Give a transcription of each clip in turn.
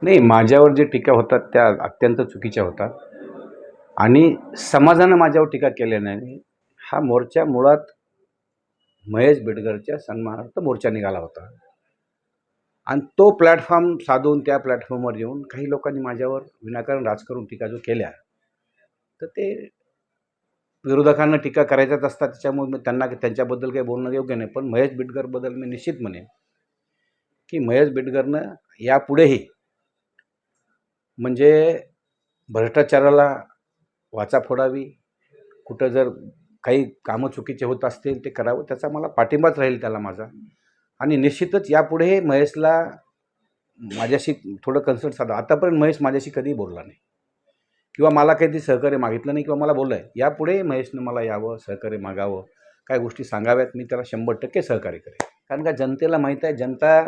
नाही, माझ्यावर जे टीका होतात त्या अत्यंत चुकीच्या होतात आणि समाजानं माझ्यावर टीका केल्याने हा मोर्चा मुळात महेश बेडकरच्या सन्मानार्थ मोर्चा निघाला होता आणि तो प्लॅटफॉर्म साधून त्या प्लॅटफॉर्मवर येऊन काही लोकांनी माझ्यावर विनाकारण राजकारण टीका जो केल्या, तर ते विरोधकांना टीका करायच्याच असतात. त्याच्यामुळे मी त्यांना त्यांच्याबद्दल काही बोलणं योग्य नाही. पण महेश बेडकरबद्दल मी निश्चित म्हणेन की महेश बेडकरनं यापुढेही म्हणजे भ्रष्टाचाराला वाचा फोडावी, कुठं जर काही कामं चुकीचे होत असतील ते करावं, त्याचा मला पाठिंबाच राहील त्याला माझा. आणि निश्चितच यापुढे महेशला माझ्याशी थोडं कन्सर्न साधा. आतापर्यंत महेश माझ्याशी कधीही बोलला नाही किंवा मला काही सहकार्य मागितलं नाही किंवा मला बोललं आहे. यापुढे महेशनं मला यावं, सहकार्य मागावं, काय गोष्टी सांगाव्यात, मी त्याला 100% सहकार्य करेन. कारण का जनतेला माहीत आहे, जनता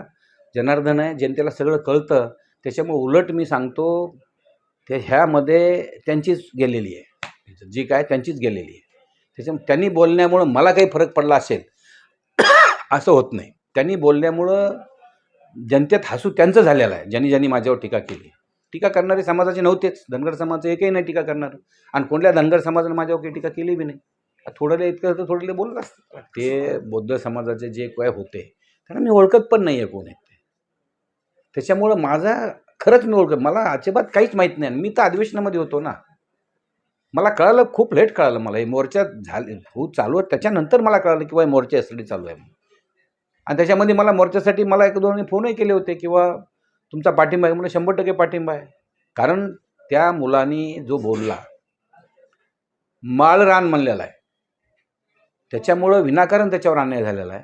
जनार्दन आहे, जनतेला सगळं कळतं. त्याच्यामुळे उलट मी सांगतो ते ह्यामध्ये त्यांचीच गेलेली आहे, जी काय त्यांचीच गेलेली आहे. त्याच्यामुळे त्यांनी बोलण्यामुळं मला काही फरक पडला असेल असं होत नाही. त्यांनी बोलल्यामुळं जनतेत हसू त्यांचं झालेलं आहे, ज्यांनी माझ्यावर टीका केली. टीका करणारे समाजाचे नव्हतेच, धनगर समाजाचं एकही नाही टीका करणार. आणि कोणत्या धनगर समाजाने माझ्यावर काही टीका केली बी नाही. थोडंले इतकं तर थोडंले बोलत असतं. ते बौद्ध समाजाचे जे काय होते त्यांना मी ओळखत पण नाही आहे कोण आहेत ते. त्याच्यामुळं माझा खरंच मी ओळखत, मला अजिबात काहीच माहीत नाही. मी तर अधिवेशनामध्ये होतो ना, मला कळालं, खूप लेट कळालं मला. हे मोर्चा चालू आहे त्याच्यानंतर मला कळालं की मोर्चा यासाठी चालू आहे. आणि त्याच्यामध्ये मला मोर्चासाठी मला 1-2 फोनही केले होते किंवा तुमचा पाठिंबा आहे, म्हणजे 100% पाठिंबा आहे. कारण त्या मुलांनी जो बोलला, माळरान म्हणलेला आहे, त्याच्यामुळं विनाकारण त्याच्यावर अन्याय झालेला आहे.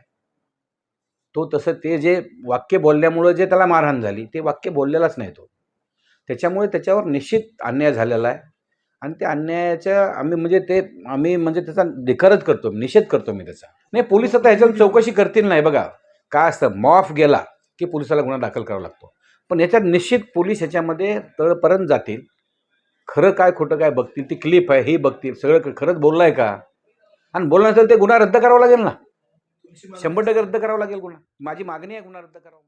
तो तसं ते जे वाक्य बोलल्यामुळं जे त्याला मारहाण झाली, ते वाक्य बोललेलाच नाही तो. त्याच्यामुळे त्याच्यावर निश्चित अन्याय झालेला आहे आणि त्या अन्यायाच्या आम्ही म्हणजे त्याचा निखरच करतो, निषेध करतो मी त्याचा. नाही, पोलीस आता ह्याच्यावर चौकशी करतील नाही. बघा काय असतं, मॉफ गेला की पोलिसाला गुन्हा दाखल करावा लागतो. पण याच्यात निश्चित पोलीस ह्याच्यामध्ये तळपर्यंत जातील, खरं काय खोटं काय बघतील, ती क्लिप आहे ही बघतील, सगळं खरंच बोललाय का, आणि बोलणं असेल ते गुन्हा रद्द करावा लागेल ना, 100% रद्द करावा लागेल गुन्हा. माझी मागणी आहे गुन्हा रद्द करावा.